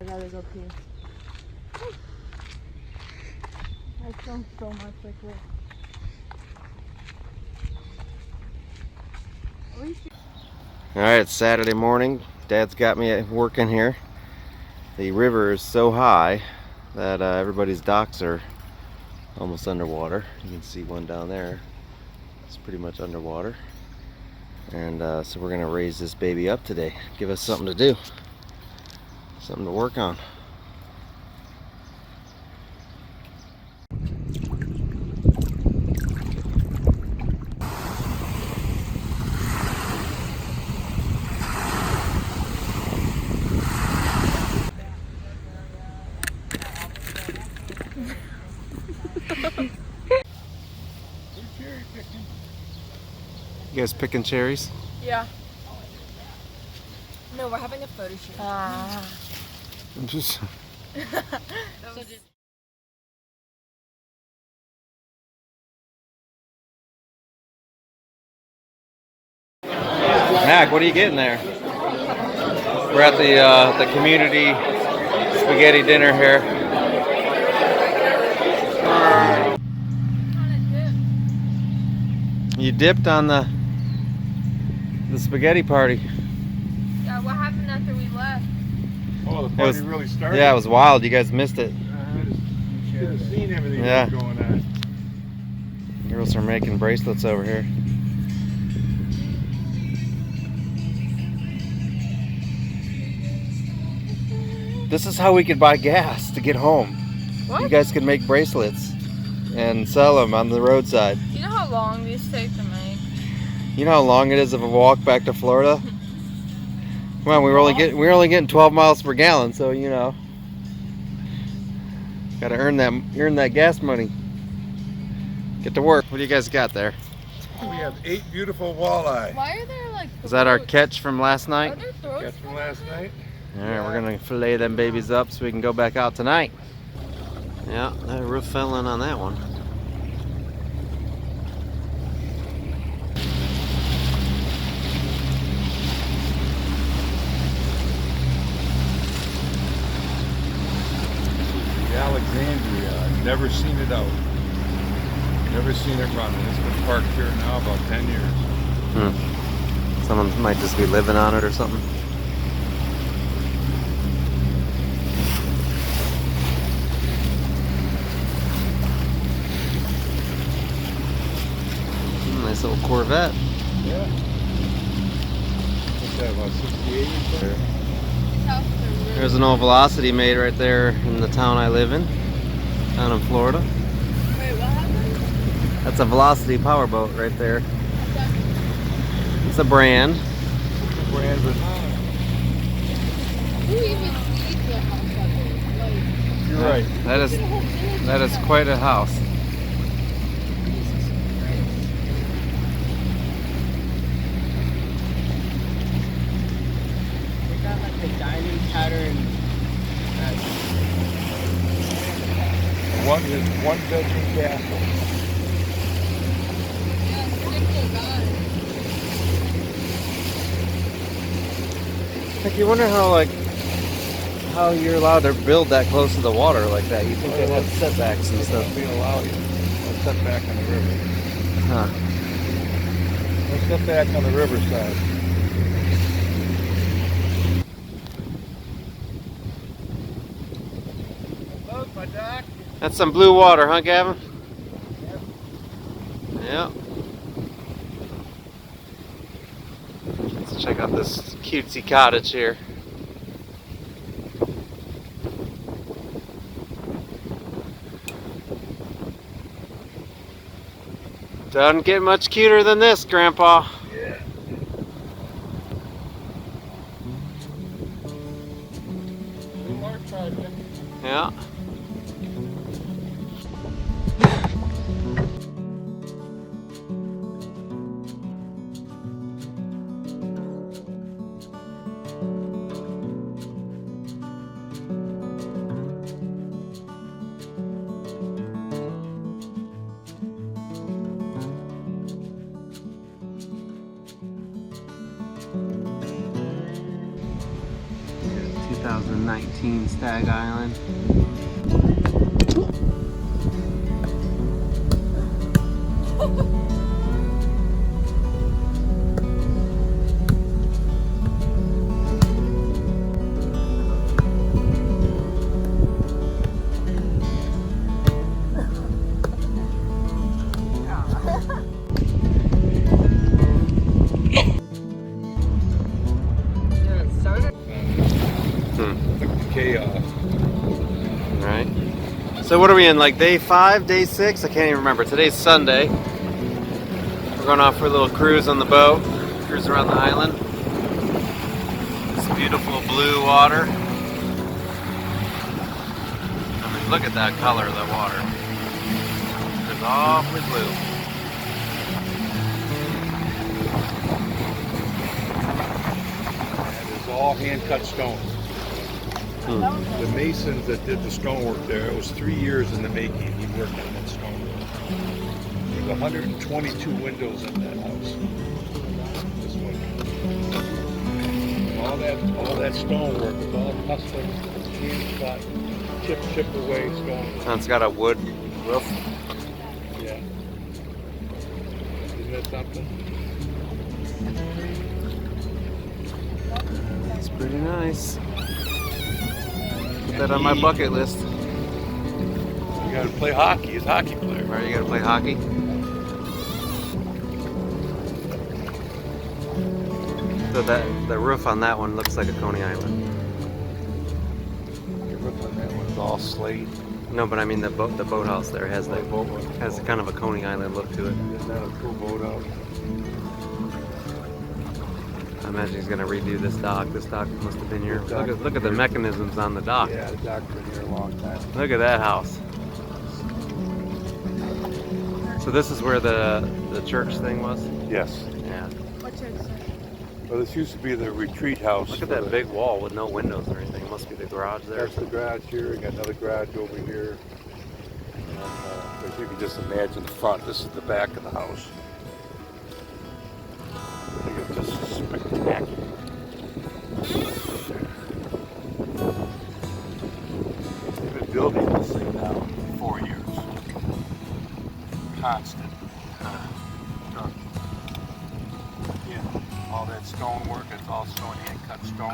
rather go pee. I smell so much liquid. Alright, it's Saturday morning. Dad's got me working here. The river is so high that everybody's docks are almost underwater. You can see one down there. It's pretty much underwater. And so we're going to raise this baby up today. Give us something to do. Something to work on. You guys picking cherries? Yeah. No, we're having a photo shoot. Just Mac, what are you getting there? We're at the community spaghetti dinner here. You dipped on the spaghetti party. Yeah, what happened after we left? Oh, the party really started? Yeah, it was wild. You guys missed it. You should have seen everything that was going on. Girls are making bracelets over here. This is how we could buy gas to get home. What? You guys could make bracelets and sell them on the roadside. You know how long these take to make? You know how long it is of a walk back to Florida? Come on, we're only getting 12 miles per gallon, so you know. Gotta earn that gas money. Get to work. What do you guys got there? We have 8 beautiful walleye. Why are there like Is that our catch from last night? Are there throats? Catch from last night. Alright, we're gonna fillet them babies up so we can go back out tonight. Yeah, that roof fell in on that one. Alexandria, I've never seen it out. Never seen it running. It's been parked here now about 10 years. Someone might just be living on it or something. Nice little Corvette. Yeah. What's that, about 68 there? There's an old Velocity made right there in the town I live in, down in Florida. Wait, what happened? That's a Velocity powerboat right there. It's a brand. It's a brand, but Who even needs a house like this? Like, you're right. That is quite a house. The dining pattern. One bedroom castle. Like you wonder how you're allowed to build that close to the water like that. You think they'd have setbacks and stuff. Being allowed a setback on the river. Huh. A setback on the riverside. My dock. That's some blue water, huh, Gavin? Yeah. Let's check out this cutesy cottage here. Doesn't get much cuter than this, Grandpa. Yeah. Yeah. 2019 Stag Island. Chaos. Alright. So what are we in, like day 5, day 6? I can't even remember. Today's Sunday. We're going off for a little cruise on the boat. Cruise around the island. It's beautiful blue water. I mean, look at that color of the water. It's awfully blue. And it's all hand-cut stone. The masons that did the stonework there, it was 3 years in the making. He worked on that stonework. There's 122 windows in that house. This one. All that stonework was all custom, hand cut, chip away stone. So it's got a wood roof. Yeah. Isn't that something? It's pretty nice. Put that on my bucket list. You gotta play hockey. He's a hockey player. Right, you gotta play hockey. So the roof on that one looks like a Coney Island. The roof on that one's all slate. No, but I mean the boathouse there has that has kind of a Coney Island look to it. Isn't that a cool boathouse? I imagine he's gonna redo this dock. This dock must have been here. Look at the mechanisms on the dock. Yeah, the dock's been here a long time. Look at that house. So this is where the church thing was? Yes. Yeah. What church? Well, this used to be the retreat house. Look at that big wall with no windows or anything. It must be the garage there. That's the garage here. We got another garage over here. If you can just imagine the front, this is the back of the house. I think it's just spectacular. They've been building this thing now for 4 years. Constant. Yeah, all that stonework, it's all stone, hand-cut stone.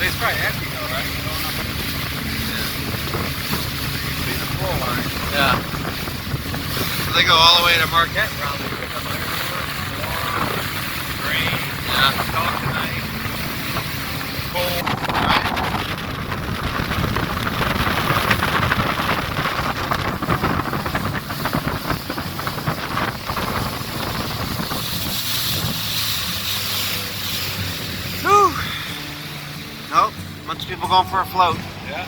It's probably empty though, right? See the floor line. Yeah. So they go all the way to Marquette, probably. Rain. Yeah. Dark tonight. Cold. Right. Whew. Nope. Bunch of people going for a float. Yeah.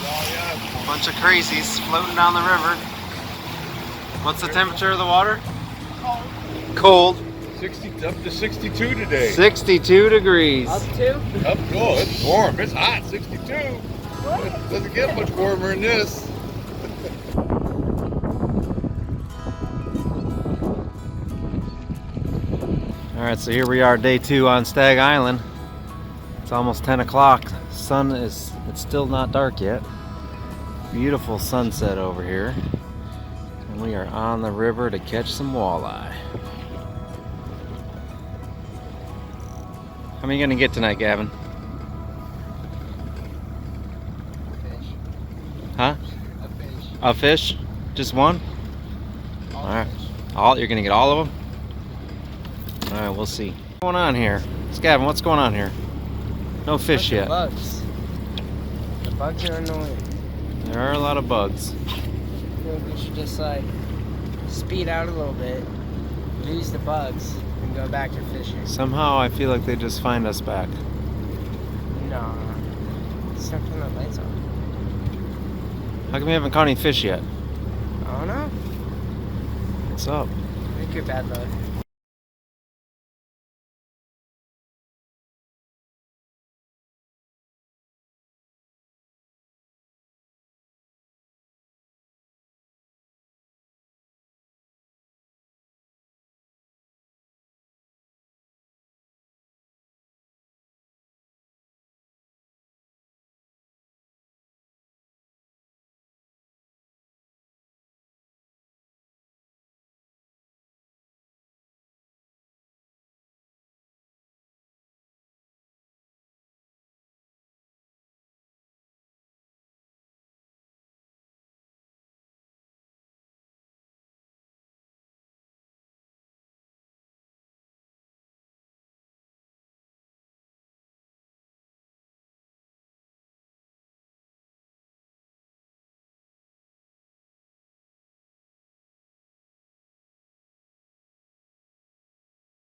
Oh yeah. Bunch of crazies floating down the river. What's the temperature of the water? Cold. 60 up to 62 today. 62 degrees. Up to? Up, oh, it's warm. It's hot. 62. It doesn't get much warmer than this. Alright, so here we are, day 2 on Stag Island. It's almost 10 o'clock. Sun is, it's still not dark yet. Beautiful sunset over here. And we are on the river to catch some walleye. How many are you gonna get tonight, Gavin? Fish. Huh? A fish. A fish? Just one? All Alright. fish. You're gonna get all of them? Alright, we'll see. What's going on here? It's Gavin, what's going on here? No fish Bunch of yet. Bugs. The bugs are annoying. There are a lot of bugs. feel like we should just like speed out a little bit, lose the bugs, and go back to fishing. Somehow I feel like they just find us back. No. Stop turning the lights on. How come we haven't caught any fish yet? I don't know. What's up? I think you're bad luck.